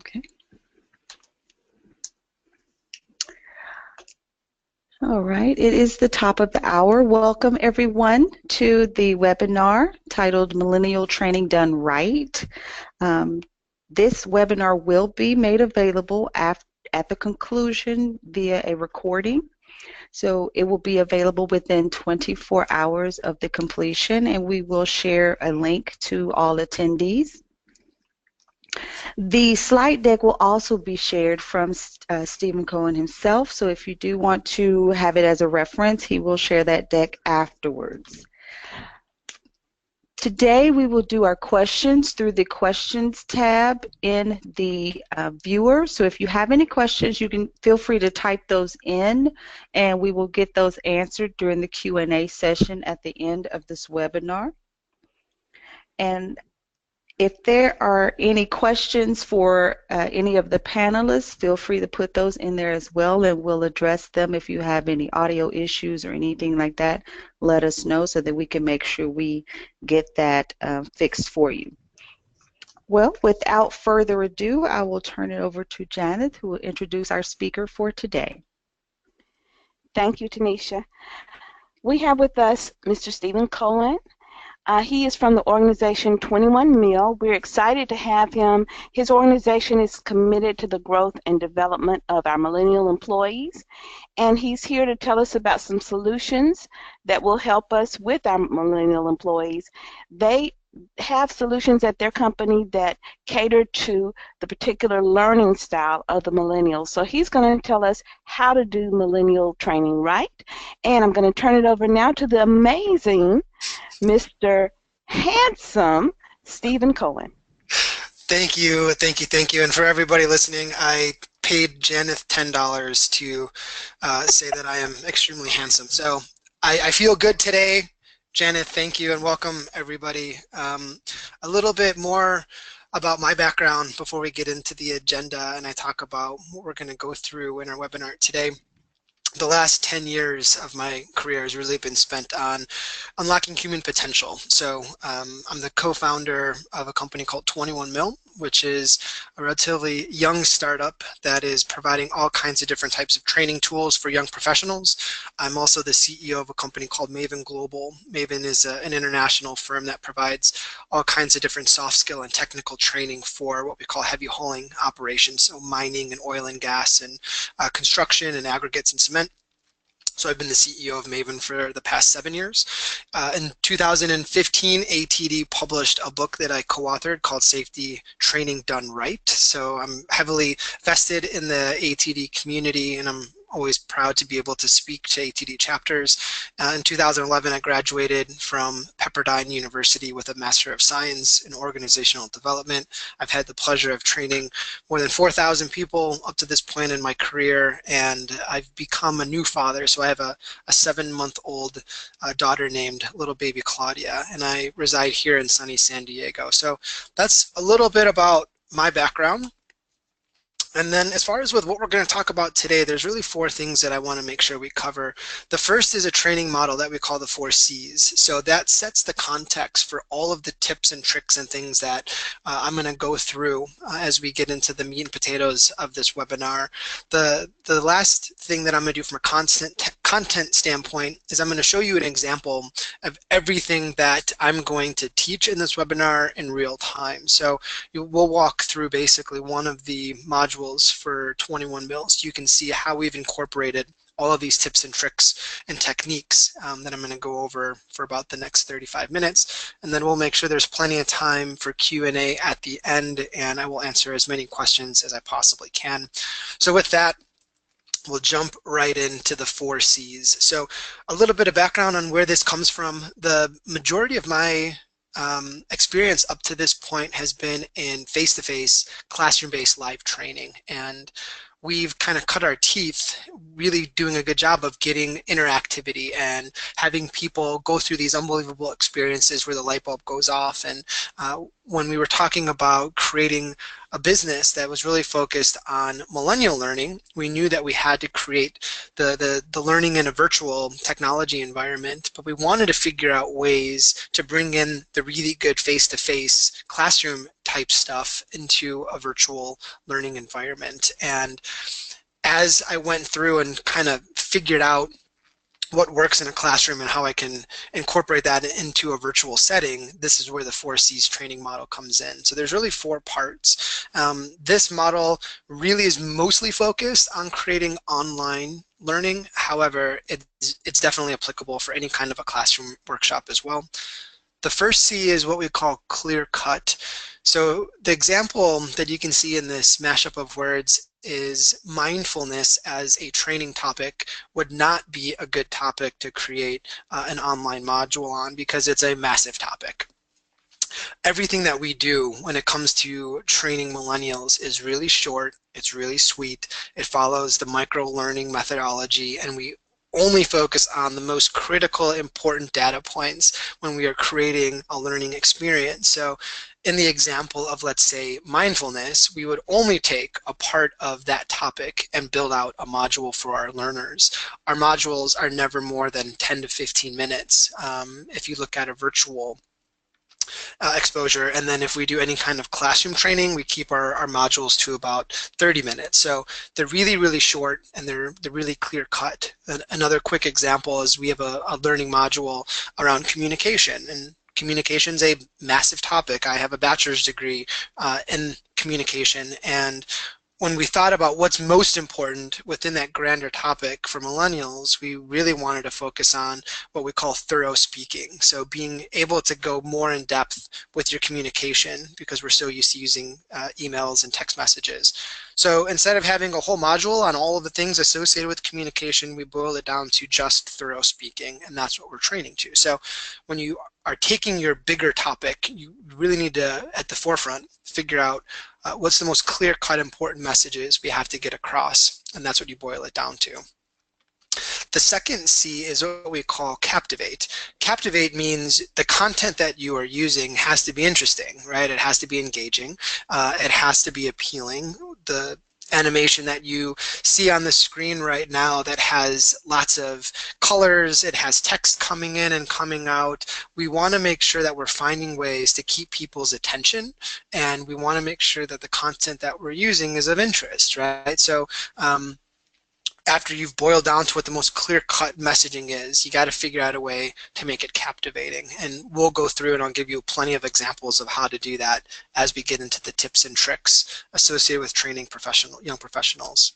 Okay. All right, it is the top of the hour. Welcome everyone to the webinar titled Millennial Training Done Right. This webinar will be made available at the conclusion via a recording. So it will be available within 24 hours of the completion, and we will share a link to all attendees. The slide deck will also be shared from Stephen Cohen himself, so if you do want to have it as a reference, he will share that deck afterwards. Today we will do our questions through the questions tab in the viewer. So if you have any questions, you can feel free to type those in, and we will get those answered during the Q&A session at the end of this webinar. And if there are any questions for any of the panelists, feel free to put those in there as well, and we'll address them. If you have any audio issues or anything like that, let us know so that we can make sure we get that fixed for you. Well, without further ado, I will turn it over to Janet, who will introduce our speaker for today. Thank you, Tanisha. We have with us Mr. Stephen Cohen. He is from the organization 21 Mill. We're excited to have him. His organization is committed to the growth and development of our millennial employees, and he's here to tell us about some solutions that will help us with our millennial employees. They have solutions at their company that cater to the particular learning style of the millennials. So he's going to tell us how to do millennial training right. And I'm going to turn it over now to the amazing Mr. Handsome Stephen Cohen. Thank you, thank you, thank you. And for everybody listening, I paid Janet $10 to say that I am extremely handsome. So I feel good today. Janet, thank you, and welcome everybody. A little bit more about my background before we get into the agenda and I talk about what we're going to go through in our webinar today. The last 10 years of my career has really been spent on unlocking human potential. So I'm the co-founder of a company called 21 Mill, which is a relatively young startup that is providing all kinds of different types of training tools for young professionals. I'm also the CEO of a company called Maven Global. Maven is an international firm that provides all kinds of different soft skill and technical training for what we call heavy hauling operations, so mining and oil and gas and construction and aggregates and cement. So I've been the CEO of Maven for the past 7 years. In 2015, ATD published a book that I co-authored called Safety Training Done Right. So I'm heavily vested in the ATD community, and I'm always proud to be able to speak to ATD chapters. In 2011, I graduated from Pepperdine University with a Master of Science in Organizational Development. I've had the pleasure of training more than 4,000 people up to this point in my career, and I've become a new father. So I have a 7-month-old daughter named little baby Claudia, and I reside here in sunny San Diego. So that's a little bit about my background. And then as far as with what we're going to talk about today, there's really 4 things that I want to make sure we cover. The first is a training model that we call the 4 C's. So that sets the context for all of the tips and tricks and things that I'm going to go through as we get into the meat and potatoes of this webinar. The last thing that I'm going to do from a content standpoint is I'm going to show you an example of everything that I'm going to teach in this webinar in real time. So we'll walk through basically one of the modules for 21 Mill. You can see how we've incorporated all of these tips and tricks and techniques that I'm going to go over for about the next 35 minutes. And then we'll make sure there's plenty of time for Q&A at the end, and I will answer as many questions as I possibly can. So with that, we'll jump right into the 4 C's. So a little bit of background on where this comes from. The majority of my experience up to this point has been in face-to-face classroom-based live training, and we've kind of cut our teeth really doing a good job of getting interactivity and having people go through these unbelievable experiences where the light bulb goes off. And when we were talking about creating a business that was really focused on millennial learning, we knew that we had to create the learning in a virtual technology environment, but we wanted to figure out ways to bring in the really good face-to-face classroom type stuff into a virtual learning environment. And as I went through and kind of figured out what works in a classroom and how I can incorporate that into a virtual setting, this is where the 4Cs training model comes in. So there's really 4 parts. This model really is mostly focused on creating online learning. However, it's definitely applicable for any kind of a classroom workshop as well. The first C is what we call Clearcut. So the example that you can see in this mashup of words is mindfulness as a training topic would not be a good topic to create an online module on, because it's a massive topic. Everything that we do when it comes to training millennials is really short, it's really sweet, it follows the micro-learning methodology, and we only focus on the most critical, important data points when we are creating a learning experience. So in the example of, let's say, mindfulness, we would only take a part of that topic and build out a module for our learners. Our modules are never more than 10 to 15 minutes. If you look at a virtual exposure, and then if we do any kind of classroom training, we keep our modules to about 30 minutes. So they're really, really short, and they're really clear cut. Another quick example is we have a learning module around communication, and communication is a massive topic. I have a bachelor's degree in communication, and when we thought about what's most important within that grander topic for millennials, we really wanted to focus on what we call thorough speaking. So being able to go more in depth with your communication, because we're so used to using emails and text messages. So instead of having a whole module on all of the things associated with communication, we boil it down to just thorough speaking, and that's what we're training to. So when you are taking your bigger topic, you really need to, at the forefront, figure out what's the most clear-cut important messages we have to get across, and that's what you boil it down to. The second C is what we call Captivate. Captivate means the content that you are using has to be interesting, right? It has to be engaging. It has to be appealing. The animation that you see on the screen right now that has lots of colors, it has text coming in and coming out. We want to make sure that we're finding ways to keep people's attention, and we want to make sure that the content that we're using is of interest, right? So after you've boiled down to what the most clear-cut messaging is, you got to figure out a way to make it captivating. And we'll go through and I'll give you plenty of examples of how to do that as we get into the tips and tricks associated with training young professionals.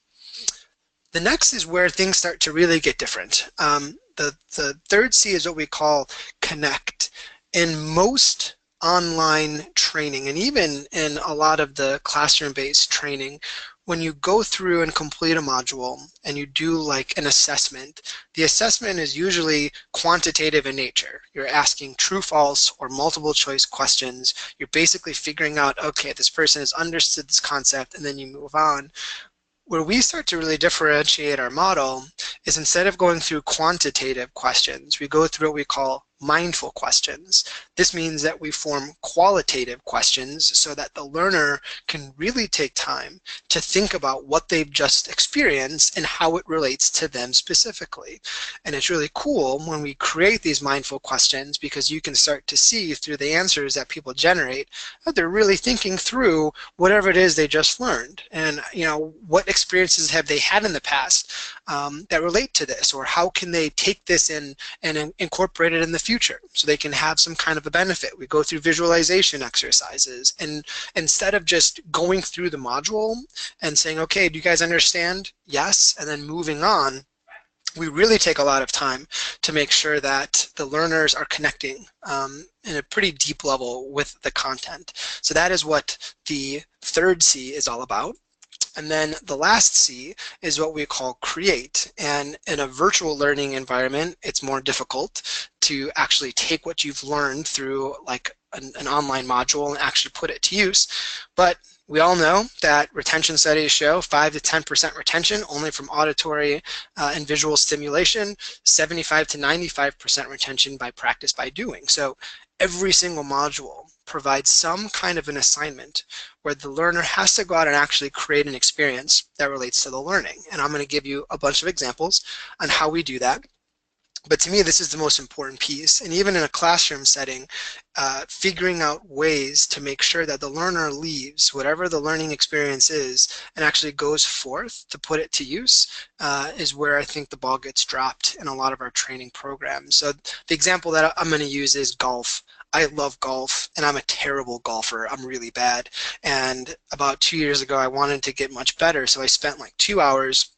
The next is where things start to really get different. The third C is what we call connect. In most online training, and even in a lot of the classroom-based training, when you go through and complete a module and you do like an assessment, the assessment is usually quantitative in nature. You're asking true, false, or multiple choice questions. You're basically figuring out, okay, this person has understood this concept, and then you move on. Where we start to really differentiate our model is instead of going through quantitative questions, we go through what we call mindful questions. This means that we form qualitative questions so that the learner can really take time to think about what they've just experienced and how it relates to them specifically. And it's really cool when we create these mindful questions, because you can start to see through the answers that people generate that they're really thinking through whatever it is they just learned, and what experiences have they had in the past that relate to this, or how can they take this in and incorporate it in the future so they can have some kind of a benefit. We go through visualization exercises, and instead of just going through the module and saying, okay, do you guys understand? Yes, and then moving on, we really take a lot of time to make sure that the learners are connecting in a pretty deep level with the content. So that is what the third C is all about. And then the last C is what we call create. And in a virtual learning environment, it's more difficult to actually take what you've learned through like an online module and actually put it to use. But we all know that retention studies show 5 to 10% retention only from auditory and visual stimulation, 75 to 95% retention by practice by doing. So every single module provides some kind of an assignment where the learner has to go out and actually create an experience that relates to the learning. And I'm going to give you a bunch of examples on how we do that. But to me, this is the most important piece. And even in a classroom setting, figuring out ways to make sure that the learner leaves whatever the learning experience is and actually goes forth to put it to use is where I think the ball gets dropped in a lot of our training programs. So the example that I'm going to use is golf. I love golf, and I'm a terrible golfer. I'm really bad. And about 2 years ago, I wanted to get much better, so I spent like 2 hours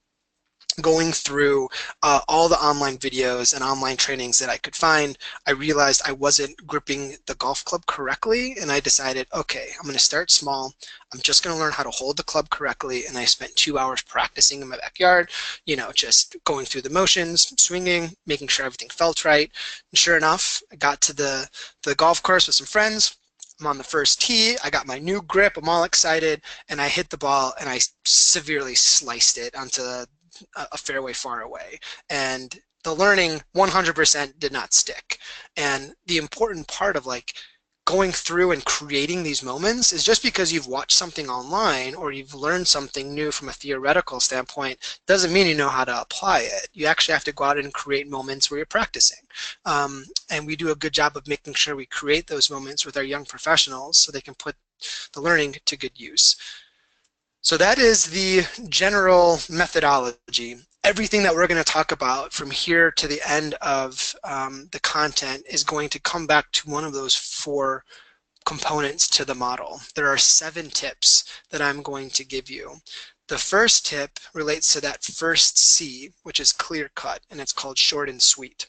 going through all the online videos and online trainings that I could find. I realized I wasn't gripping the golf club correctly, and I decided, okay, I'm going to start small. I'm just going to learn how to hold the club correctly, and I spent 2 hours practicing in my backyard, you know, just going through the motions, swinging, making sure everything felt right. And sure enough, I got to the golf course with some friends. I'm on the first tee, I got my new grip, I'm all excited, and I hit the ball and I severely sliced it onto a fairway far away, and the learning 100% did not stick. And the important part of like going through and creating these moments is just because you've watched something online or you've learned something new from a theoretical standpoint doesn't mean you know how to apply it. You actually have to go out and create moments where you're practicing. And we do a good job of making sure we create those moments with our young professionals so they can put the learning to good use. So that is the general methodology. Everything that we're going to talk about from here to the end of the content is going to come back to one of those 4 components to the model. There are 7 tips that I'm going to give you. The first tip relates to that first C, which is clear cut, and it's called short and sweet.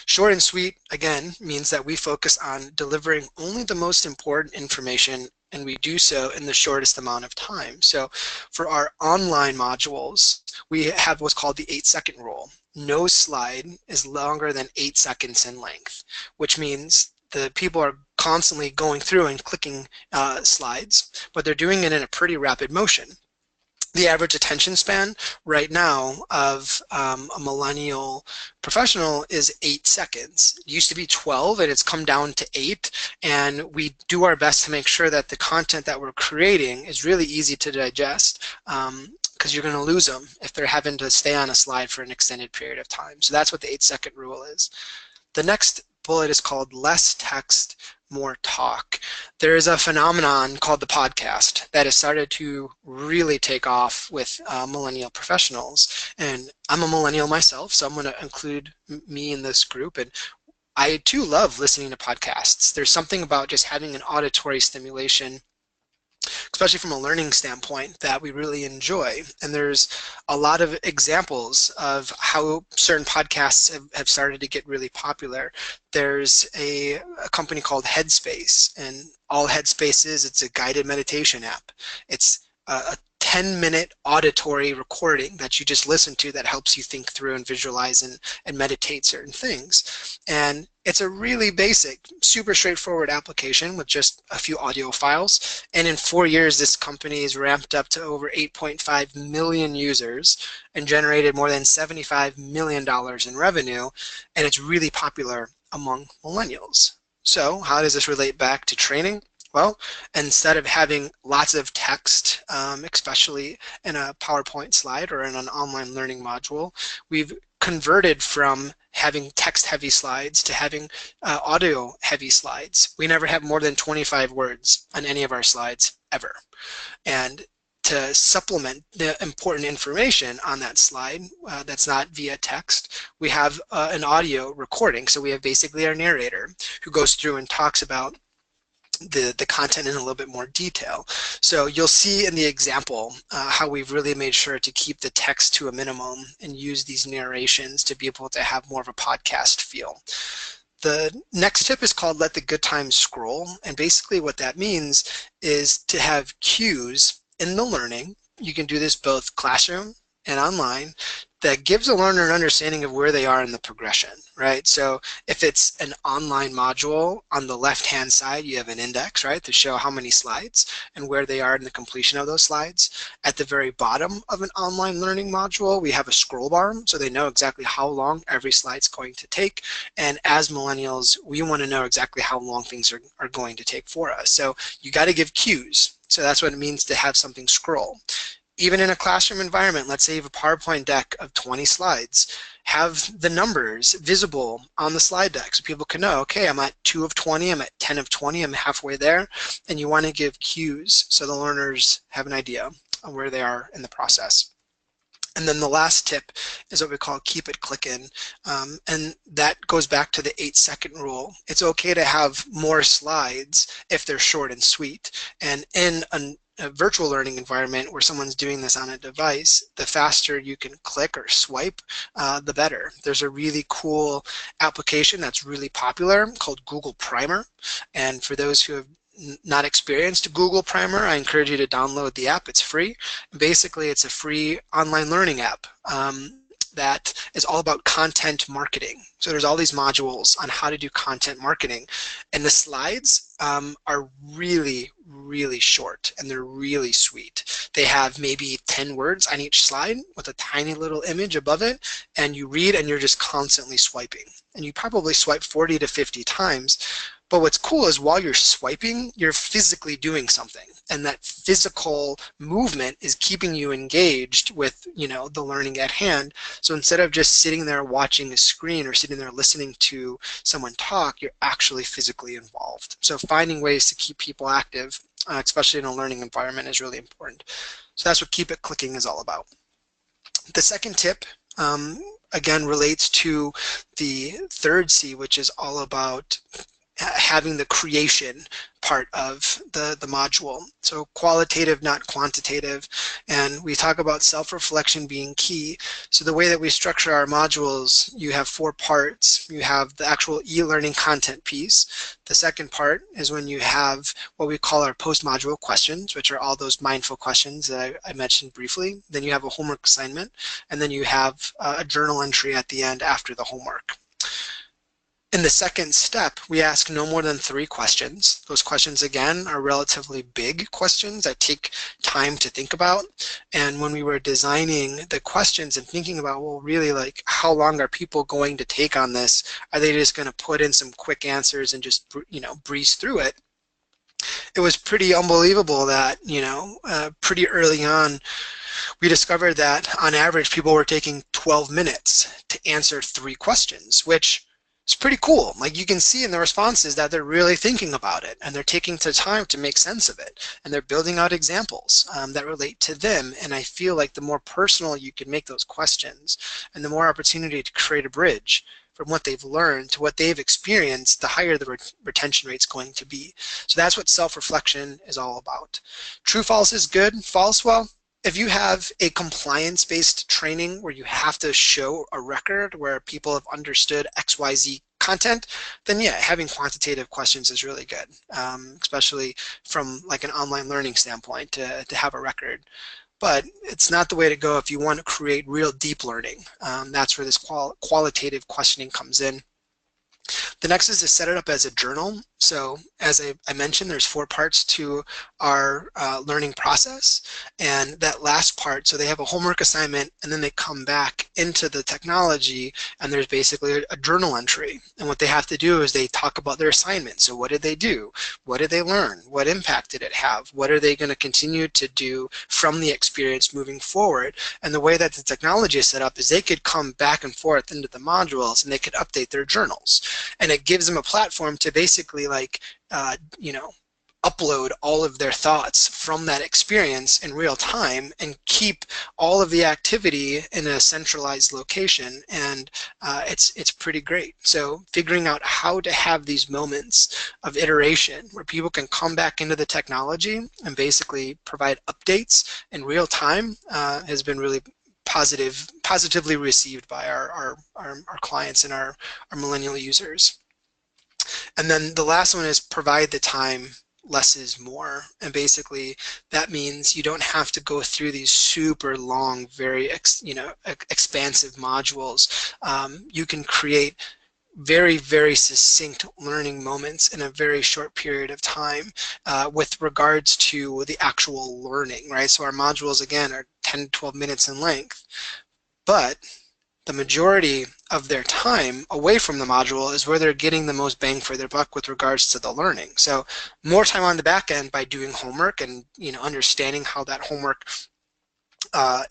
Short and sweet, again, means that we focus on delivering only the most important information, and we do so in the shortest amount of time. So for our online modules, we have what's called the 8-second rule. No slide is longer than 8 seconds in length, which means the people are constantly going through and clicking slides, but they're doing it in a pretty rapid motion. The average attention span right now of a millennial professional is 8 seconds. It used to be 12 and it's come down to 8, and we do our best to make sure that the content that we're creating is really easy to digest, because you're going to lose them if they're having to stay on a slide for an extended period of time. So that's what the 8-second rule is. The next bullet is called less text, more talk. There is a phenomenon called the podcast that has started to really take off with millennial professionals. And I'm a millennial myself, so I'm going to include me in this group. And I too love listening to podcasts. There's something about just having an auditory stimulation, especially from a learning standpoint, that we really enjoy. And there's a lot of examples of how certain podcasts have started to get really popular. There's a company called Headspace, and all Headspace is, it's a guided meditation app. It's a 10-minute auditory recording that you just listen to that helps you think through and visualize and meditate certain things. And it's a really basic, super straightforward application with just a few audio files. And in 4 years, this company has ramped up to over 8.5 million users and generated more than $75 million in revenue. And it's really popular among millennials. So how does this relate back to training? Well, instead of having lots of text, especially in a PowerPoint slide or in an online learning module, we've converted from having text-heavy slides to having audio-heavy slides. We never have more than 25 words on any of our slides, ever. And to supplement the important information on that slide that's not via text, we have an audio recording. So we have basically our narrator who goes through and talks about the content in a little bit more detail. So you'll see in the example how we've really made sure to keep the text to a minimum and use these narrations to be able to have more of a podcast feel. The next tip is called let the good times scroll, and basically what that means is to have cues in the learning. You can do this both classroom and online, that gives a learner an understanding of where they are in the progression, right? So if it's an online module, on the left-hand side, you have an index, right, to show how many slides and where they are in the completion of those slides. At the very bottom of an online learning module, we have a scroll bar, so they know exactly how long every slide's going to take. And as millennials, we want to know exactly how long things are going to take for us. So you got to give cues. So that's what it means to have something scroll. even in a classroom environment, let's say you have a PowerPoint deck of 20 slides, have the numbers visible on the slide deck so people can know, okay, I'm at 2 of 20, I'm at 10 of 20, I'm halfway there, and you want to give cues so the learners have an idea of where they are in the process. And then the last tip is what we call keep it clicking, and that goes back to the 8-second rule. It's okay to have more slides if they're short and sweet, and in a virtual learning environment where someone's doing this on a device, the faster you can click or swipe, the better. There's a really cool application that's really popular called Google Primer, and for those who have not experienced Google Primer, I encourage you to download the app. It's free. Basically, it's a free online learning app that is all about content marketing. So there's all these modules on how to do content marketing. And the slides are really, really short, and they're really sweet. They have maybe 10 words on each slide with a tiny little image above it, and you read and you're just constantly swiping. And you probably swipe 40 to 50 times. But what's cool is while you're swiping, you're physically doing something, and that physical movement is keeping you engaged with, you know, the learning at hand. So instead of just sitting there watching a screen or sitting there listening to someone talk, you're actually physically involved. So finding ways to keep people active, especially in a learning environment, is really important. So that's what keep it clicking is all about. The second tip, again, relates to the third C, which is all about having the creation part of the module. So qualitative, not quantitative. And we talk about self-reflection being key. So the way that we structure our modules, you have 4 parts. You have the actual e-learning content piece. The second part is when you have what we call our post-module questions, which are all those mindful questions that I mentioned briefly. Then you have a homework assignment, and then you have a journal entry at the end after the homework. In the second step, we ask no more than 3 questions. Those questions, again, are relatively big questions that take time to think about. And when we were designing the questions and thinking about, well, really, like, how long are people going to take on this? Are they just going to put in some quick answers and just, you know, breeze through it? It was pretty unbelievable that, you know, pretty early on, we discovered that on average, people were taking 12 minutes to answer 3 questions, which it's pretty cool. Like, you can see in the responses that they're really thinking about it, and they're taking the time to make sense of it, and they're building out examples that relate to them. And I feel like the more personal you can make those questions, and the more opportunity to create a bridge from what they've learned to what they've experienced, the higher the retention rate's going to be. So that's what self-reflection is all about. True false is good. False, well, if you have a compliance-based training where you have to show a record where people have understood XYZ content, then yeah, having quantitative questions is really good, especially from like an online learning standpoint to have a record. But it's not the way to go if you want to create real deep learning. That's where this qualitative questioning comes in. The next is to set it up as a journal. So as I mentioned, there's 4 parts to our learning process. And that last part, so they have a homework assignment, and then they come back into the technology, and there's basically a journal entry. And what they have to do is they talk about their assignment. So what did they do? What did they learn? What impact did it have? What are they going to continue to do from the experience moving forward? And the way that the technology is set up is they could come back and forth into the modules, and they could update their journals. And it gives them a platform to basically, like, you know, upload all of their thoughts from that experience in real time and keep all of the activity in a centralized location. And it's pretty great. So figuring out how to have these moments of iteration where people can come back into the technology and basically provide updates in real time has been really positively received by our clients and our millennial users. And then the last one is provide the time. Less is more, and basically that means you don't have to go through these super long, very expansive modules. You can create very, very succinct learning moments in a very short period of time with regards to the actual learning, right? So our modules, again, are 10 to 12 minutes in length, but the majority of their time away from the module is where they're getting the most bang for their buck with regards to the learning. So more time on the back end by doing homework and, you know, understanding how that homework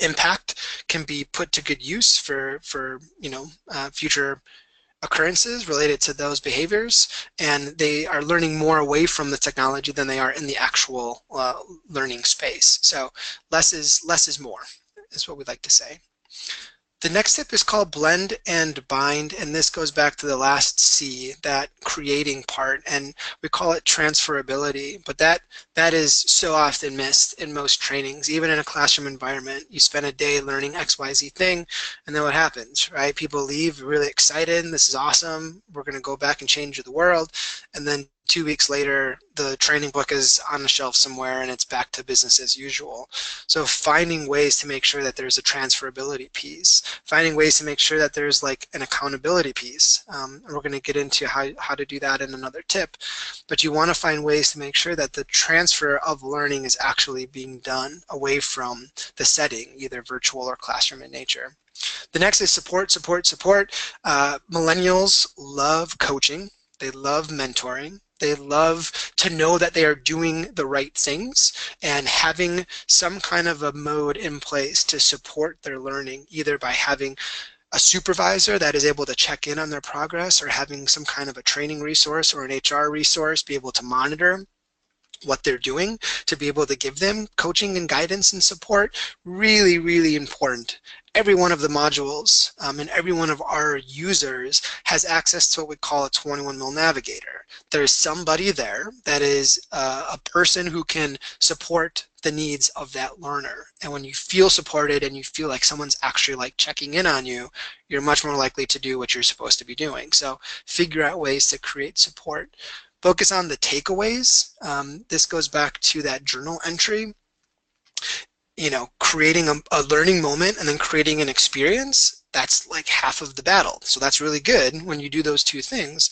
impact can be put to good use for future occurrences related to those behaviors, and they are learning more away from the technology than they are in the actual learning space. So less is more, is what we'd like to say. The next tip is called blend and bind, and this goes back to the last C, that creating part, and we call it transferability, but that is so often missed in most trainings. Even in a classroom environment, you spend a day learning XYZ thing, and then what happens, right? People leave really excited, this is awesome, we're going to go back and change the world, and then 2 weeks later, the training book is on the shelf somewhere and it's back to business as usual. So finding ways to make sure that there's a transferability piece, finding ways to make sure that there's like an accountability piece. And we're going to get into how to do that in another tip. But you want to find ways to make sure that the transfer of learning is actually being done away from the setting, either virtual or classroom in nature. The next is support, support, support. Millennials love coaching. They love mentoring. They love to know that they are doing the right things, and having some kind of a mode in place to support their learning, either by having a supervisor that is able to check in on their progress, or having some kind of a training resource or an HR resource be able to monitor what they're doing, to be able to give them coaching and guidance and support. Really, really important. Every one of the modules and every one of our users has access to what we call a 21 Mil Navigator. There's somebody there that is a person who can support the needs of that learner. And when you feel supported and you feel like someone's actually like checking in on you, you're much more likely to do what you're supposed to be doing. So figure out ways to create support. Focus on the takeaways. This goes back to that journal entry. Creating a learning moment and then creating an experience, that's like half of the battle. So that's really good when you do those two things.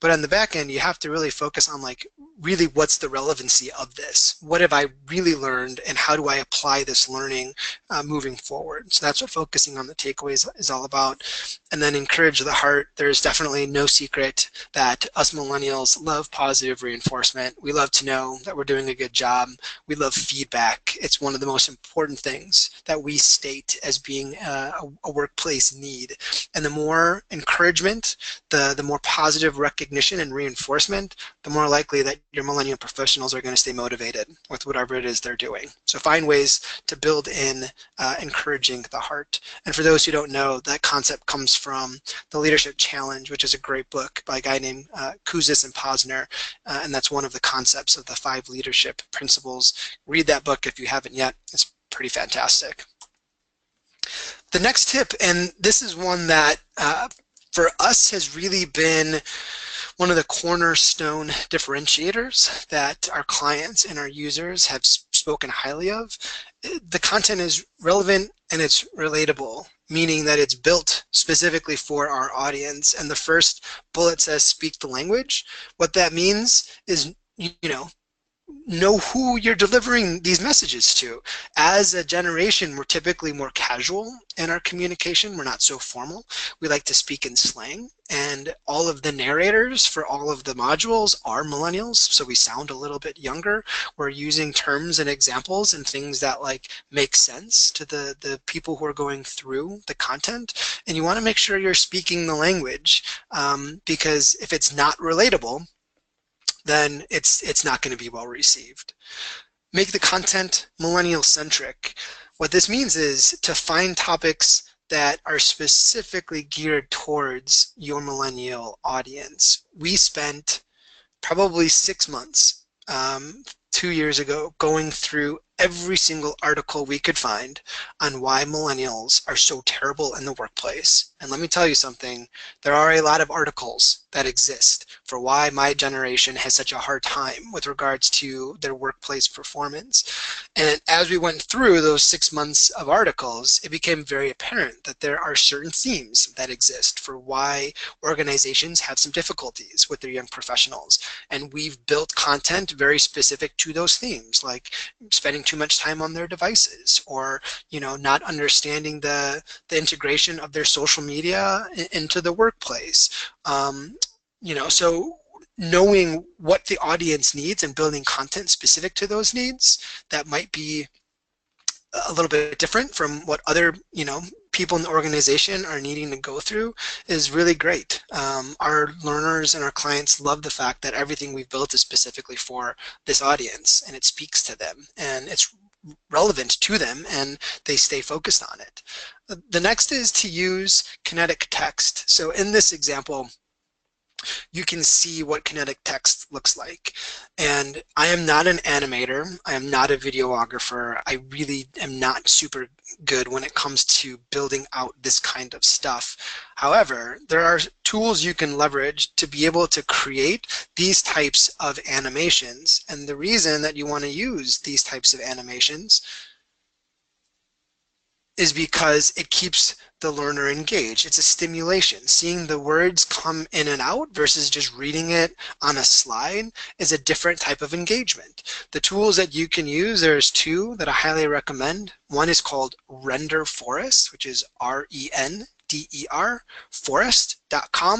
But on the back end, you have to really focus on like, really what's the relevancy of this? What have I really learned, and how do I apply this learning moving forward? So that's what focusing on the takeaways is all about. And then encourage the heart. There's definitely no secret that us millennials love positive reinforcement. We love to know that we're doing a good job. We love feedback. It's one of the most important things that we state as being a workplace need. And the more encouragement, the more positive recognition and reinforcement, the more likely that your millennial professionals are going to stay motivated with whatever it is they're doing. So find ways to build in encouraging the heart. And for those who don't know, that concept comes from the Leadership Challenge, which is a great book by a guy named Kouzes and Posner, and that's one of the concepts of the 5 leadership principles. Read that book if you haven't yet. It's pretty fantastic. The next tip, and this is one that for us has really been one of the cornerstone differentiators that our clients and our users have spoken highly of. The content is relevant and it's relatable, meaning that it's built specifically for our audience. And the first bullet says speak the language. What that means is, know who you're delivering these messages to. As a generation, we're typically more casual in our communication. We're not so formal. We like to speak in slang, and all of the narrators for all of the modules are millennials, so we sound a little bit younger. We're using terms and examples and things that like make sense to the people who are going through the content, and you want to make sure you're speaking the language, because if it's not relatable, then it's not going to be well received. Make the content millennial-centric. What this means is to find topics that are specifically geared towards your millennial audience. We spent probably 6 months, 2 years ago, going through every single article we could find on why millennials are so terrible in the workplace. And let me tell you something, there are a lot of articles that exist for why my generation has such a hard time with regards to their workplace performance. And as we went through those 6 months of articles, it became very apparent that there are certain themes that exist for why organizations have some difficulties with their young professionals. And we've built content very specific to those themes, like spending too much time on their devices, or not understanding the integration of their social media into the workplace. So knowing what the audience needs and building content specific to those needs that might be a little bit different from what other, people in the organization are needing to go through is really great. Our learners and our clients love the fact that everything we've built is specifically for this audience, and it speaks to them, and it's relevant to them, and they stay focused on it. The next is to use kinetic text. So in this example, you can see what kinetic text looks like. And I am not an animator. I am not a videographer. I really am not super good when it comes to building out this kind of stuff. However, there are tools you can leverage to be able to create these types of animations. And the reason that you want to use these types of animations is because it keeps the learner engaged. It's a stimulation. Seeing the words come in and out versus just reading it on a slide is a different type of engagement. The tools that you can use, there's two that I highly recommend. One is called Render Forest, which is R-E-N-D-E-R, forest.com,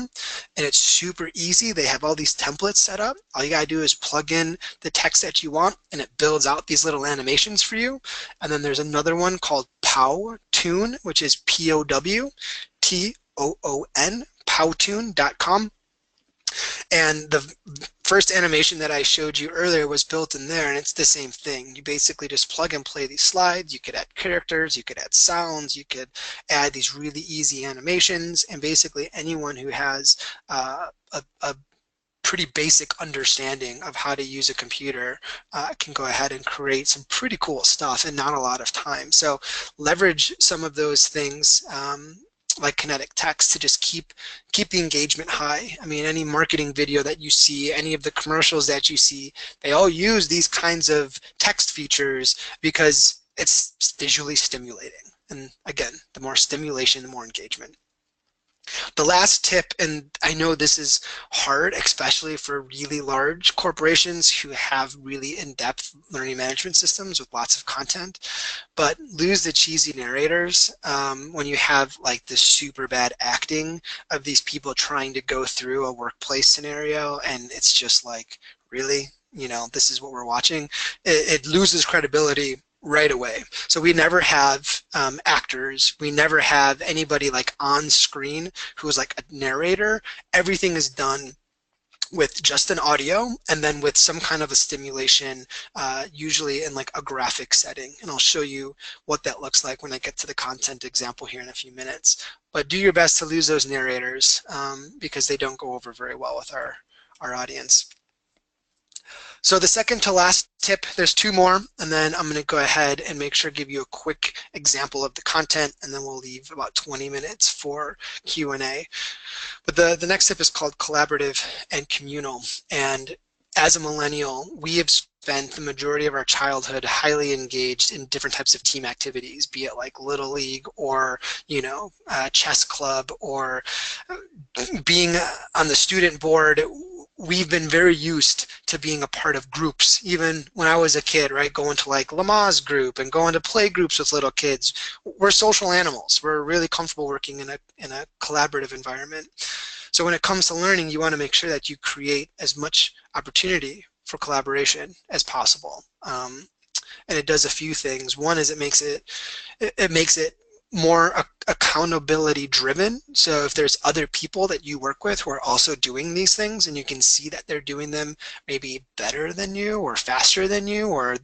and it's super easy. They have all these templates set up. All you gotta do is plug in the text that you want, and it builds out these little animations for you. And then there's another one called Powtoon, which is P-O-W-T-O-O-N, powtoon.com. And the first animation that I showed you earlier was built in there, and it's the same thing. You basically just plug and play these slides. You could add characters, you could add sounds, you could add these really easy animations, and basically anyone who has a pretty basic understanding of how to use a computer can go ahead and create some pretty cool stuff in not a lot of time. So leverage some of those things like kinetic text to just keep the engagement high. I mean, any marketing video that you see, any of the commercials that you see, they all use these kinds of text features because it's visually stimulating. And again, the more stimulation, the more engagement. The last tip, and I know this is hard, especially for really large corporations who have really in-depth learning management systems with lots of content, but lose the cheesy narrators when you have like this super bad acting of these people trying to go through a workplace scenario, and it's just like, really? This is what we're watching? It loses credibility right away. So we never have actors. We never have anybody like on screen who is like a narrator. Everything is done with just an audio and then with some kind of a stimulation, usually in like a graphic setting. And I'll show you what that looks like when I get to the content example here in a few minutes. But do your best to lose those narrators because they don't go over very well with our audience. So the second to last tip, there's two more, and then I'm going to go ahead and make sure to give you a quick example of the content, and then we'll leave about 20 minutes for Q&A. But the next tip is called Collaborative and Communal. And as a millennial, we have spent the majority of our childhood highly engaged in different types of team activities, be it like Little League or, chess club or being on the student board. We've been very used to being a part of groups, even when I was a kid, right? Going to like Lamaze group and going to play groups with little kids. We're social animals. We're really comfortable working in a collaborative environment. So when it comes to learning, you want to make sure that you create as much opportunity for collaboration as possible. And it does a few things. One is it makes it more accountability driven. So if there's other people that you work with who are also doing these things and you can see that they're doing them maybe better than you or faster than you, or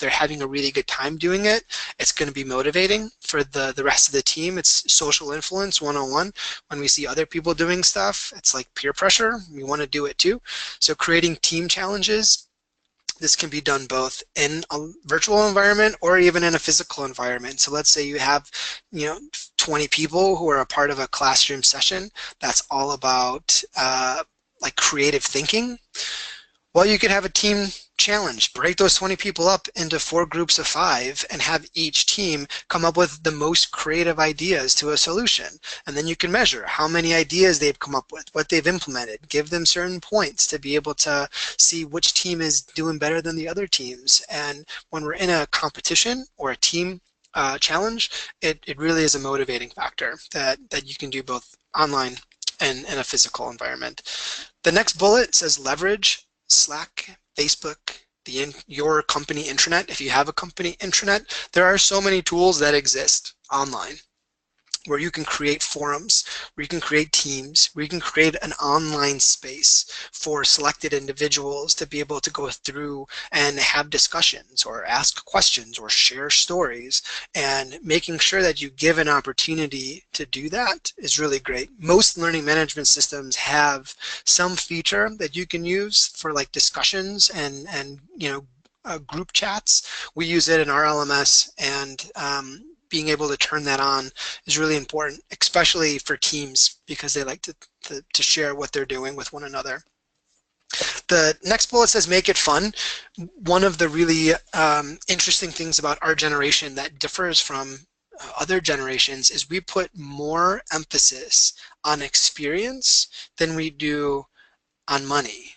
they're having a really good time doing it, it's going to be motivating for the rest of the team. It's social influence 101. When we see other people doing stuff, it's like peer pressure. We want to do it too. So creating team challenges. This can be done both in a virtual environment or even in a physical environment. So let's say you have, 20 people who are a part of a classroom session that's all about like creative thinking. Well, you could have a team challenge, break those 20 people up into 4 groups of 5 and have each team come up with the most creative ideas to a solution. And then you can measure how many ideas they've come up with, what they've implemented, give them certain points to be able to see which team is doing better than the other teams. And when we're in a competition or a team challenge, it really is a motivating factor that you can do both online and in a physical environment. The next bullet says leverage Slack, Facebook, your company intranet, if you have a company intranet, there are so many tools that exist online where you can create forums, where you can create teams, where you can create an online space for selected individuals to be able to go through and have discussions or ask questions or share stories, and making sure that you give an opportunity to do that is really great. Most learning management systems have some feature that you can use for like discussions and group chats. We use it in our LMS, and being able to turn that on is really important, especially for teams, because they like to share what they're doing with one another. The next bullet says make it fun. One of the really interesting things about our generation that differs from other generations is we put more emphasis on experience than we do on money,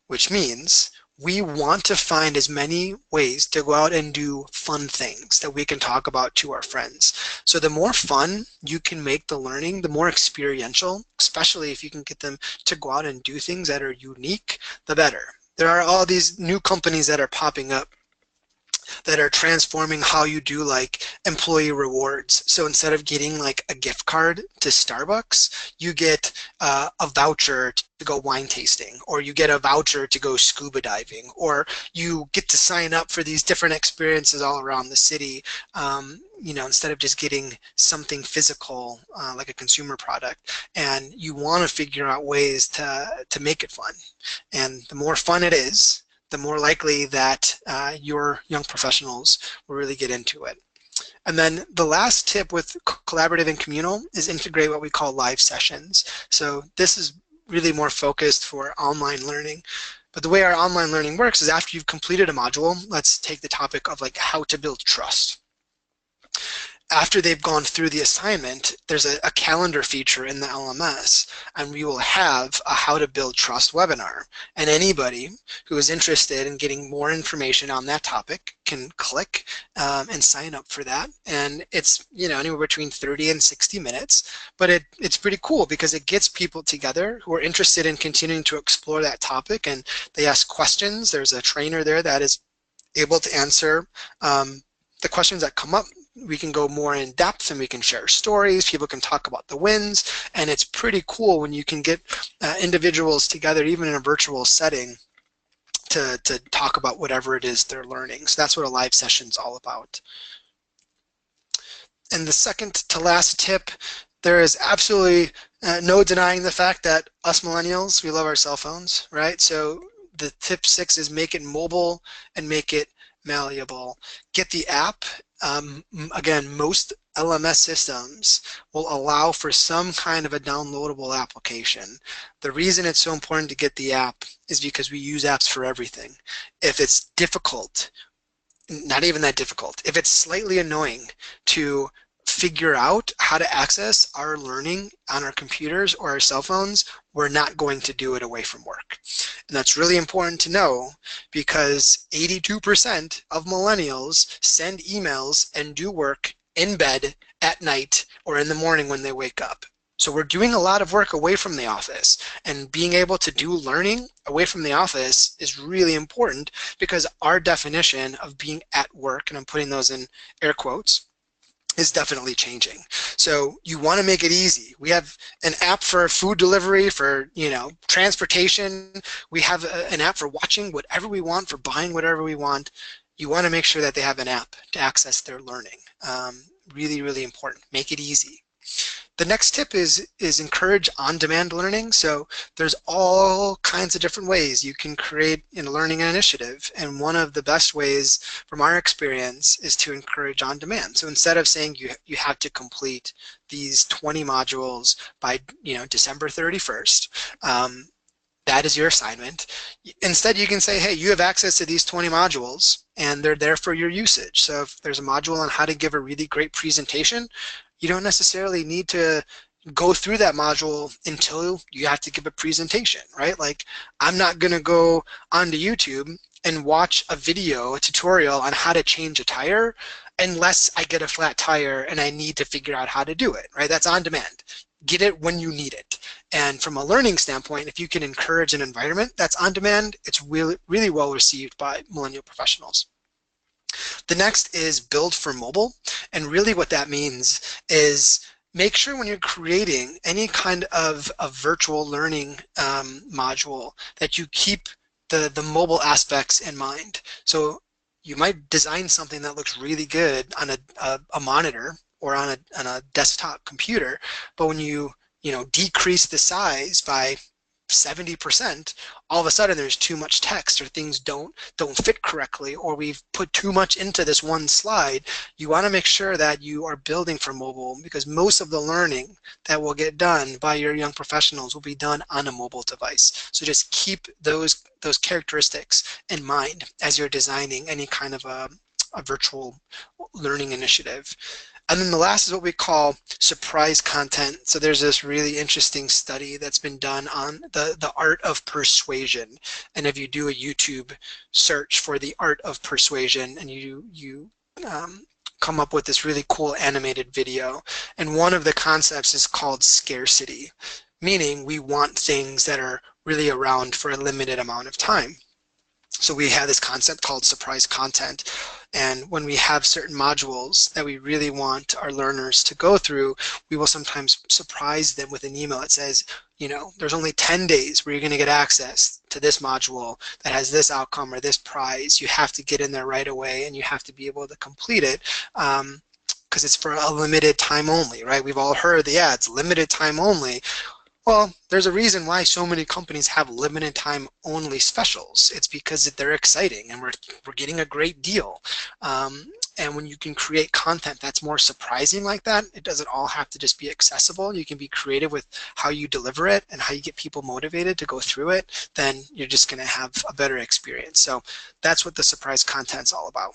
which means we want to find as many ways to go out and do fun things that we can talk about to our friends. So the more fun you can make the learning, the more experiential, especially if you can get them to go out and do things that are unique, the better. There are all these new companies that are popping up that are transforming how you do like employee rewards. So instead of getting like a gift card to Starbucks, you get a voucher to go wine tasting, or you get a voucher to go scuba diving, or you get to sign up for these different experiences all around the city. Instead of just getting something physical like a consumer product, and you want to figure out ways to make it fun. And the more fun it is, the more likely that your young professionals will really get into it. And then the last tip with collaborative and communal is integrate what we call live sessions. So this is really more focused for online learning. But the way our online learning works is after you've completed a module, let's take the topic of like how to build trust. After they've gone through the assignment, there's a calendar feature in the LMS, and we will have a how to build trust webinar. And anybody who is interested in getting more information on that topic can click and sign up for that. And it's anywhere between 30 and 60 minutes, but it's pretty cool because it gets people together who are interested in continuing to explore that topic, and they ask questions. There's a trainer there that is able to answer the questions that come up. We can go more in depth and we can share stories. People can talk about the wins, and it's pretty cool when you can get individuals together, even in a virtual setting, to talk about whatever it is they're learning. So that's what a live session is all about. And the second to last tip, there is absolutely no denying the fact that us millennials, we love our cell phones, right? So the tip 6 is make it mobile and make it malleable. Get the app. Again, most LMS systems will allow for some kind of a downloadable application. The reason it's so important to get the app is because we use apps for everything. If it's difficult, not even that difficult, if it's slightly annoying to figure out how to access our learning on our computers or our cell phones, we're not going to do it away from work. And that's really important to know, because 82% of millennials send emails and do work in bed at night or in the morning when they wake up. So we're doing a lot of work away from the office, and being able to do learning away from the office is really important, because our definition of being at work, and I'm putting those in air quotes, is definitely changing. So you want to make it easy. We have an app for food delivery, for transportation. We have an app for watching whatever we want, for buying whatever we want. You want to make sure that they have an app to access their learning. Really, really important. Make it easy. The next tip is encourage on-demand learning. So there's all kinds of different ways you can create a learning initiative, and one of the best ways from our experience is to encourage on-demand. So instead of saying you have to complete these 20 modules by December 31st, that is your assignment. Instead, you can say, hey, you have access to these 20 modules, and they're there for your usage. So if there's a module on how to give a really great presentation, you don't necessarily need to go through that module until you have to give a presentation, right? Like, I'm not going to go onto YouTube and watch a video, a tutorial on how to change a tire unless I get a flat tire and I need to figure out how to do it, right? That's on demand. get it when you need it. And from a learning standpoint, if you can encourage an environment that's on demand, it's really, really well received by millennial professionals. The next is build for mobile. And really what that means is make sure when you're creating any kind of a virtual learning module that you keep the mobile aspects in mind. So you might design something that looks really good on a monitor or on a desktop computer, but when you decrease the size by 70%, all of a sudden there's too much text, or things don't fit correctly, or we've put too much into this one slide. You want to make sure that you are building for mobile, because most of the learning that will get done by your young professionals will be done on a mobile device. So just keep those characteristics in mind as you're designing any kind of a virtual learning initiative. And then the last is what we call surprise content. So there's this really interesting study that's been done on the art of persuasion. And if you do a YouTube search for the art of persuasion, and you come up with this really cool animated video. And one of the concepts is called scarcity, meaning we want things that are really around for a limited amount of time. So we have this concept called surprise content. And when we have certain modules that we really want our learners to go through, we will sometimes surprise them with an email that says, there's only 10 days where you're going to get access to this module that has this outcome or this prize. You have to get in there right away, and you have to be able to complete it because it's for a limited time only, right? We've all heard the ads, limited time only. Well, there's a reason why so many companies have limited time only specials. It's because they're exciting and we're getting a great deal. And when you can create content that's more surprising like that, it doesn't all have to just be accessible. You can be creative with how you deliver it and how you get people motivated to go through it, then you're just going to have a better experience. So that's what the surprise content's all about.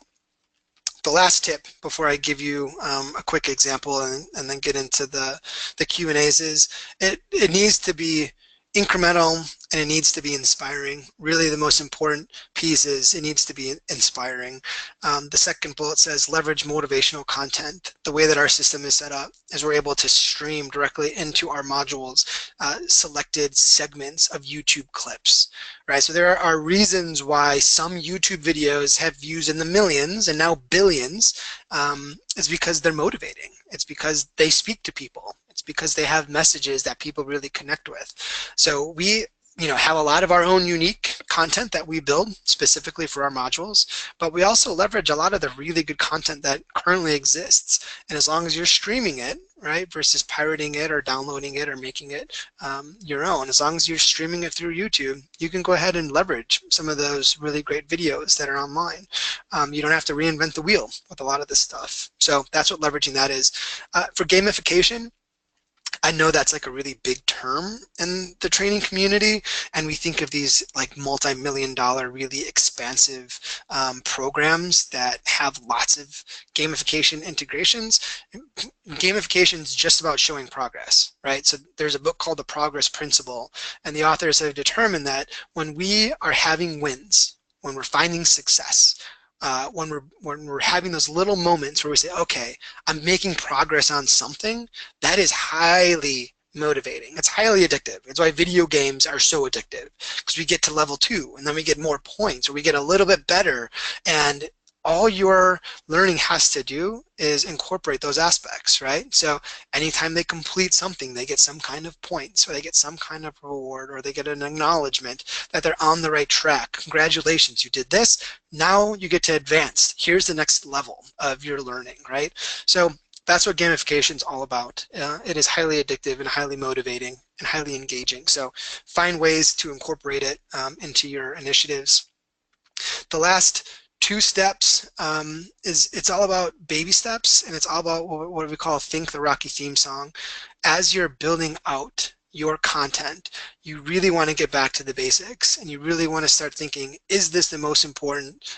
The last tip before I give you a quick example and then get into the Q&As is it needs to be incremental and it needs to be inspiring. Really the most important piece is it needs to be inspiring. The second bullet says leverage motivational content. The way that our system is set up is we're able to stream directly into our modules selected segments of YouTube clips, right? So there are reasons why some YouTube videos have views in the millions and now billions. It's because they're motivating. It's because they speak to people. It's because they have messages that people really connect with. So we have a lot of our own unique content that we build specifically for our modules, but we also leverage a lot of the really good content that currently exists. And as long as you're streaming it, right, versus pirating it or downloading it or making it your own, as long as you're streaming it through YouTube, you can go ahead and leverage some of those really great videos that are online. You don't have to reinvent the wheel with a lot of this stuff. So that's what leveraging that is. For gamification, I know that's like a really big term in the training community, and we think of these like multi-million-dollar, really expansive programs that have lots of gamification integrations. Gamification is just about showing progress, right? So there's a book called The Progress Principle, and the authors have determined that when we are having wins, when we're finding success, when we're having those little moments where we say, okay, I'm making progress on something, that is highly motivating. It's highly addictive. It's why video games are so addictive, because we get to level 2 and then we get more points, or we get a little bit better, and all your learning has to do is incorporate those aspects, right? So anytime they complete something, they get some kind of points, or they get some kind of reward, or they get an acknowledgement that they're on the right track. Congratulations, you did this. Now you get to advance. Here's the next level of your learning, right? So that's what gamification is all about. It is highly addictive and highly motivating and highly engaging. So find ways to incorporate it into your initiatives. The last 2 steps it's all about baby steps, and it's all about what we call Think the Rocky theme song. As you're building out your content, you really want to get back to the basics, and you really want to start thinking, is this the most important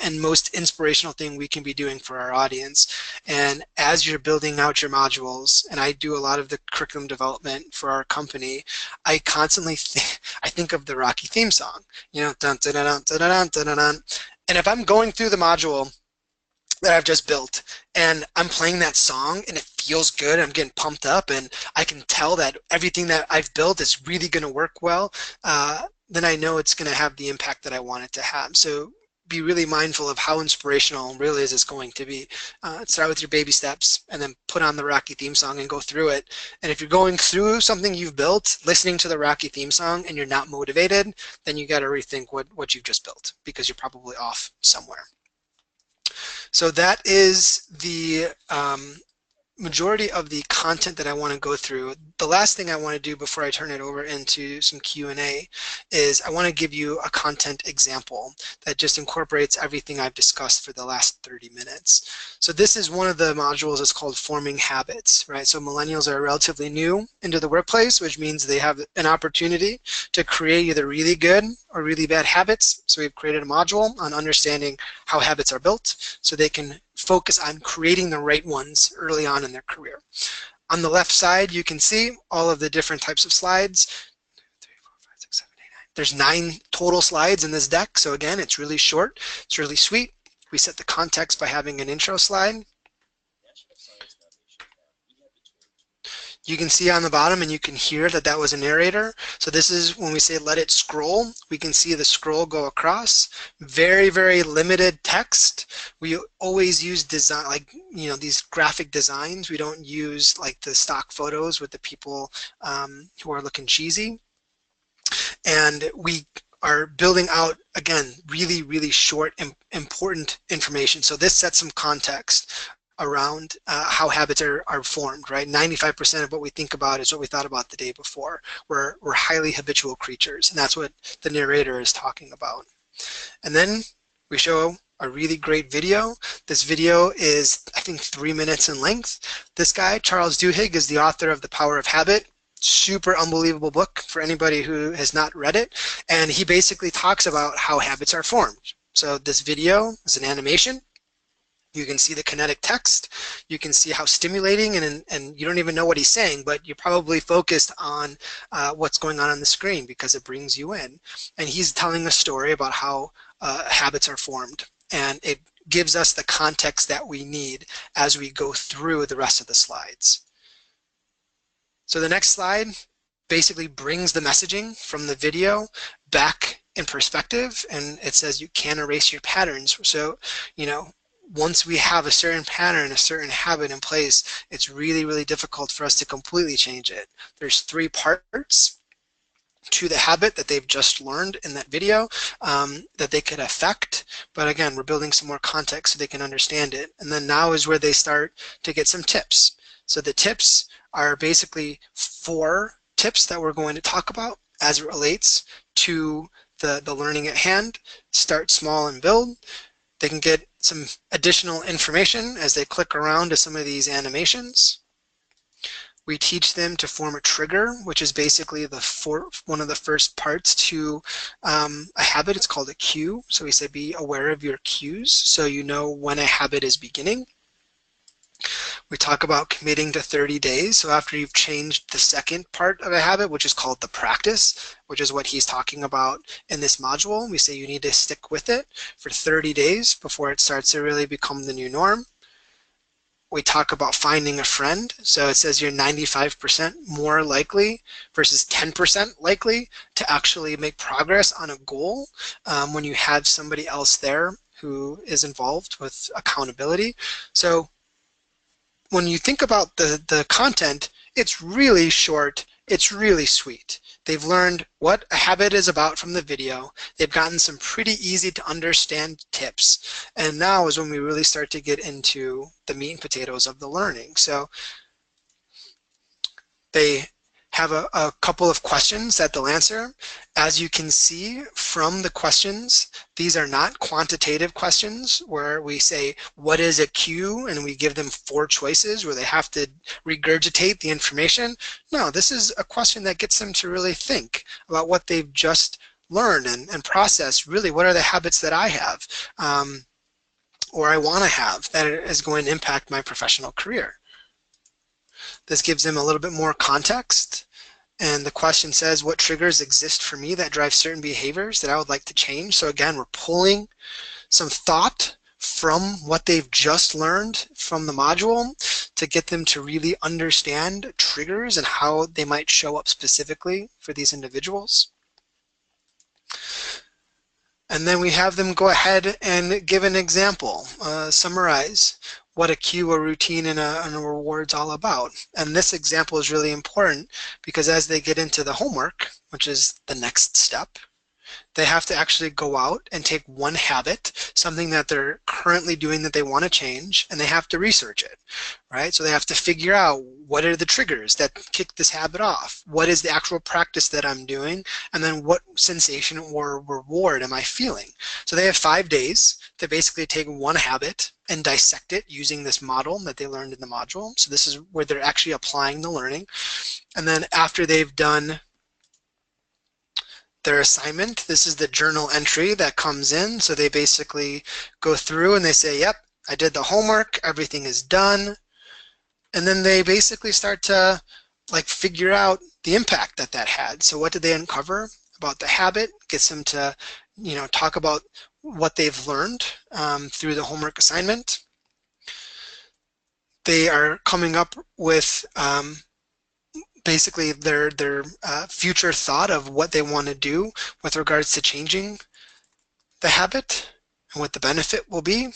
and most inspirational thing we can be doing for our audience? And as you're building out your modules, and I do a lot of the curriculum development for our company, I constantly think of the Rocky theme song, dun, dun, dun, dun, dun, dun, dun, dun. And if I'm going through the module that I've just built, and I'm playing that song and it feels good, I'm getting pumped up, and I can tell that everything that I've built is really going to work well, then I know it's going to have the impact that I want it to have. So be really mindful of how inspirational really is this going to be. Start with your baby steps and then put on the Rocky theme song and go through it. And if you're going through something you've built, listening to the Rocky theme song, and you're not motivated, then you got to rethink what you've just built, because you're probably off somewhere. So that is the majority of the content that I want to go through. The last thing I want to do before I turn it over into some Q&A is I want to give you a content example that just incorporates everything I've discussed for the last 30 minutes. So this is one of the modules. It's called Forming Habits, right? So millennials are relatively new into the workplace, which means they have an opportunity to create either really good or really bad habits. So we've created a module on understanding how habits are built so they can focus on creating the right ones early on in their career. On the left side, you can see all of the different types of slides. 3, 4, 5, 6, 7, 8, 9. There's 9 total slides in this deck. So again, it's really short. It's really sweet. We set the context by having an intro slide. You can see on the bottom, and you can hear that that was a narrator. So this is when we say let it scroll, we can see the scroll go across. Very, very limited text. We always use design, like, you know, these graphic designs. We don't use like the stock photos with the people who are looking cheesy. And we are building out, again, really, really short, important information. So this sets some context around how habits are formed, right? 95% of what we think about is what we thought about the day before. We're highly habitual creatures, and that's what the narrator is talking about. And then we show a really great video. This video is, I think, 3 minutes in length. This guy, Charles Duhigg, is the author of The Power of Habit. Super unbelievable book for anybody who has not read it. And he basically talks about how habits are formed. So this video is an animation. You can see the kinetic text. You can see how stimulating, and you don't even know what he's saying, but you're probably focused on what's going on the screen because it brings you in. And he's telling a story about how habits are formed, and it gives us the context that we need as we go through the rest of the slides. So the next slide basically brings the messaging from the video back in perspective, and it says you can erase your patterns. So, you know, once we have a certain pattern, a certain habit in place, it's really, really difficult for us to completely change it. There's 3 parts to the habit that they've just learned in that video that they could affect. But again, we're building some more context so they can understand it. And then now is where they start to get some tips. So the tips are basically 4 tips that we're going to talk about as it relates to the learning at hand. Start small and build. They can get some additional information as they click around to some of these animations. We teach them to form a trigger, which is basically one of the first parts to a habit. It's called a cue. So we say be aware of your cues so you know when a habit is beginning. We talk about committing to 30 days. So after you've changed the second part of a habit, which is called the practice, which is what he's talking about in this module, we say you need to stick with it for 30 days before it starts to really become the new norm. We talk about finding a friend. So it says you're 95% more likely versus 10% likely to actually make progress on a goal when you have somebody else there who is involved with accountability. So when you think about the content, it's really short, it's really sweet. They've learned what a habit is about from the video. They've gotten some pretty easy to understand tips. And now is when we really start to get into the meat and potatoes of the learning. So they have a couple of questions that they'll answer. As you can see from the questions, these are not quantitative questions where we say, what is a cue? And we give them 4 choices where they have to regurgitate the information. No, this is a question that gets them to really think about what they've just learned and process. Really, what are the habits that I have or I want to have that is going to impact my professional career? This gives them a little bit more context. And the question says, what triggers exist for me that drive certain behaviors that I would like to change? So again, we're pulling some thought from what they've just learned from the module to get them to really understand triggers and how they might show up specifically for these individuals. And then we have them go ahead and give an example, summarize what a cue or routine and a reward's all about. And this example is really important because as they get into the homework, which is the next step, they have to actually go out and take one habit, something that they're currently doing that they want to change, and they have to research it, right? So they have to figure out what are the triggers that kick this habit off? What is the actual practice that I'm doing? And then what sensation or reward am I feeling? So they have 5 days to basically take one habit and dissect it using this model that they learned in the module. So this is where they're actually applying the learning. And then after they've done their assignment, this is the journal entry that comes in. So they basically go through and they say, yep, I did the homework, everything is done. And then they basically start to like figure out the impact that that had. So what did they uncover about the habit? Gets them to, you know, talk about what they've learned through the homework assignment. They are coming up with basically their future thought of what they want to do with regards to changing the habit and what the benefit will be.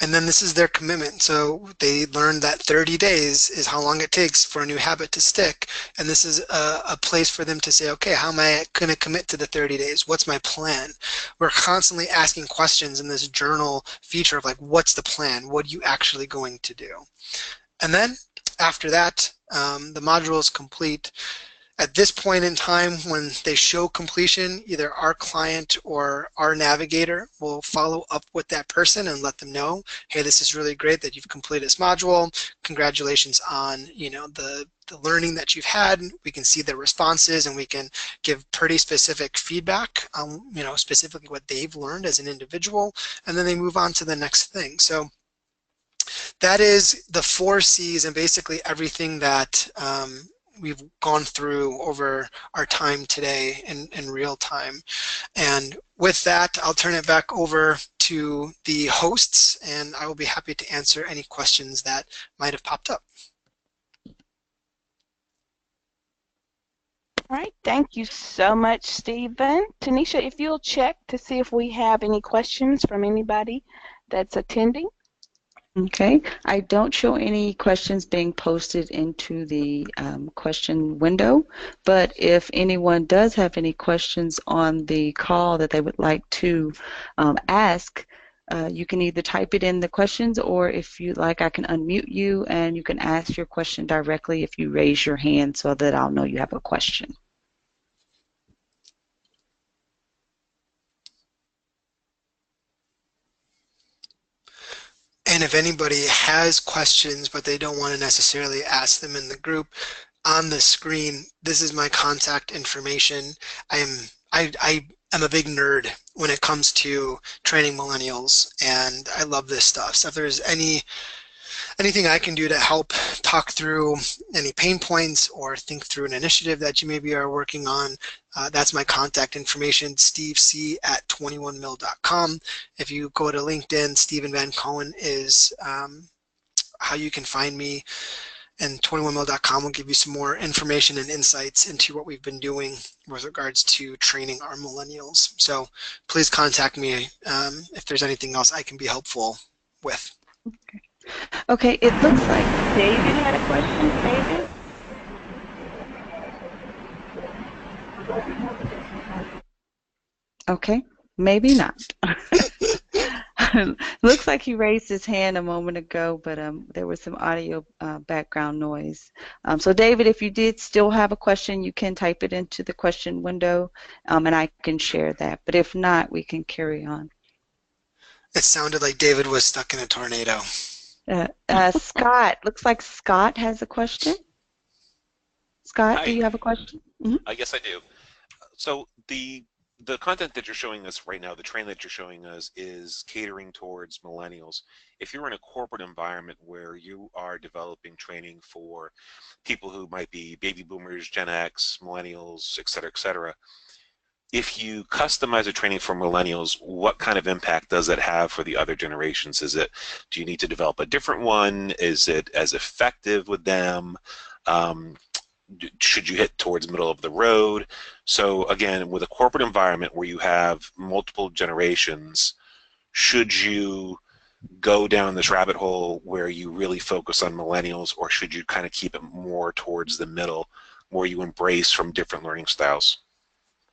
And then this is their commitment. So they learned that 30 days is how long it takes for a new habit to stick. And this is a place for them to say, okay, how am I going to commit to the 30 days? What's my plan? We're constantly asking questions in this journal feature of like, what's the plan? What are you actually going to do? And then after that, the module is complete. At this point in time, when they show completion, either our client or our navigator will follow up with that person and let them know, hey, this is really great that you've completed this module. Congratulations on, you know, the learning that you've had. We can see their responses and we can give pretty specific feedback on, you know, specifically what they've learned as an individual, and then they move on to the next thing. So that is the 4 C's and basically everything that we've gone through over our time today in real time. And with that, I'll turn it back over to the hosts, and I will be happy to answer any questions that might have popped up. All right, thank you so much, Stephen. Tanisha, if you'll check to see if we have any questions from anybody that's attending. Okay, I don't show any questions being posted into the question window, but if anyone does have any questions on the call that they would like to ask, you can either type it in the questions, or if you like, I can unmute you and you can ask your question directly if you raise your hand so that I'll know you have a question. And if anybody has questions but they don't want to necessarily ask them in the group, on the screen, this is my contact information. I am a big nerd when it comes to training millennials, and I love this stuff. So if there's anything I can do to help talk through any pain points or think through an initiative that you maybe are working on, that's my contact information, stevec@21mil.com. If you go to LinkedIn, Stephen Van Cohen is how you can find me, and 21mil.com will give you some more information and insights into what we've been doing with regards to training our millennials. So please contact me if there's anything else I can be helpful with. Okay, it looks like David had a question. David? okay, maybe not. Looks like he raised his hand a moment ago, but there was some audio background noise. So David, if you did still have a question, you can type it into the question window, and I can share that. But if not, we can carry on. It sounded like David was stuck in a tornado. Scott, looks like Scott has a question. Scott, Hi. do you have a question? I guess I do. So the content that you're showing us right now, the training that you're showing us, is catering towards millennials. If you're in a corporate environment where you are developing training for people who might be baby boomers, Gen X, millennials, et cetera, if you customize a training for millennials, what kind of impact does it have for the other generations? Do you need to develop a different one? Is it as effective with them? Should you hit towards middle of the road? So again, with a corporate environment where you have multiple generations, should you go down this rabbit hole where you really focus on millennials, or should you kind of keep it more towards the middle where you embrace from different learning styles?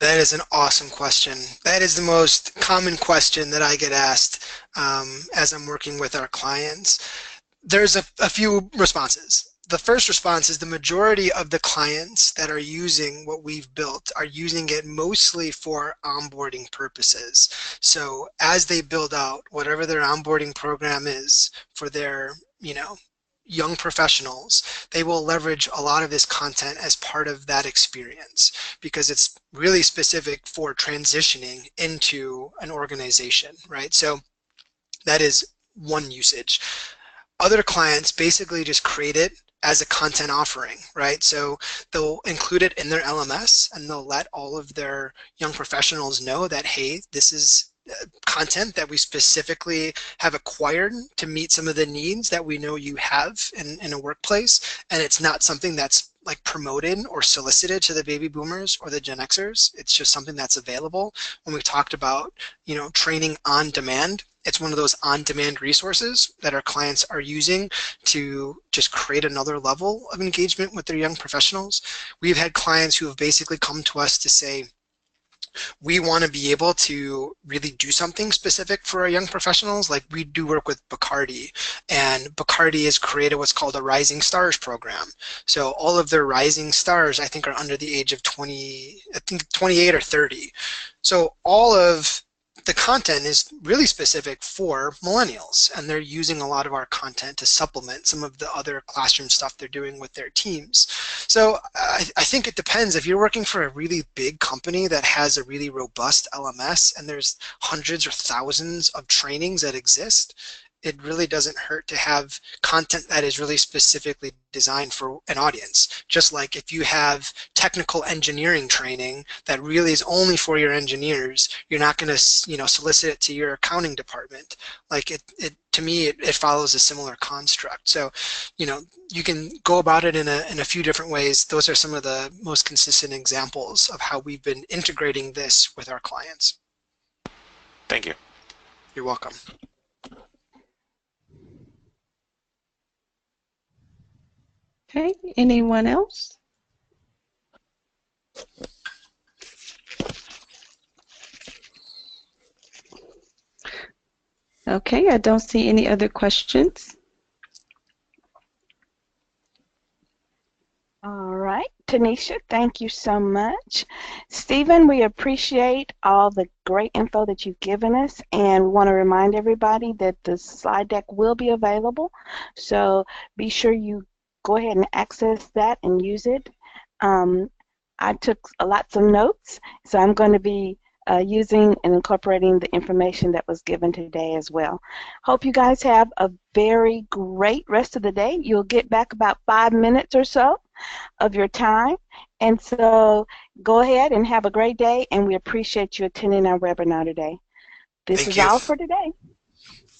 That is an awesome question. That is the most common question that I get asked as I'm working with our clients. There's a few responses. The first response is the majority of the clients that are using what we've built are using it mostly for onboarding purposes. So as they build out whatever their onboarding program is for their, young professionals, they will leverage a lot of this content as part of that experience because it's really specific for transitioning into an organization, right? So that is one usage. Other clients basically just create it as a content offering, right? So they'll include it in their LMS and they'll let all of their young professionals know that, hey, this is content that we specifically have acquired to meet some of the needs that we know you have in a workplace, and it's not something that's like promoted or solicited to the baby boomers or the Gen Xers. It's just something that's available. When we talked about, training on demand, it's one of those on-demand resources that our clients are using to just create another level of engagement with their young professionals. We've had clients who have basically come to us to say, we want to be able to really do something specific for our young professionals. Like we do work with Bacardi, and Bacardi has created what's called a Rising Stars program. So all of their rising stars, I think, are under the age of 28 or 30. So all of the content is really specific for millennials, and they're using a lot of our content to supplement some of the other classroom stuff they're doing with their teams. So I think it depends. If you're working for a really big company that has a really robust LMS and there's hundreds or thousands of trainings that exist, it really doesn't hurt to have content that is really specifically designed for an audience. Just like if you have technical engineering training that really is only for your engineers, you're not going to, solicit it to your accounting department. Like to me, it follows a similar construct. So, you can go about it in a few different ways. Those are some of the most consistent examples of how we've been integrating this with our clients. Thank you. You're welcome. Okay, anyone else? Okay, I don't see any other questions. All right, Tanisha, thank you so much. Stephen, we appreciate all the great info that you've given us, and want to remind everybody that the slide deck will be available. So be sure you go ahead and access that and use it. I took lots of notes, so I'm going to be using and incorporating the information that was given today as well. Hope you guys have a very great rest of the day. You'll get back about 5 minutes or so of your time. And so go ahead and have a great day, and we appreciate you attending our webinar today. This is all for today.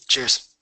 Cheers.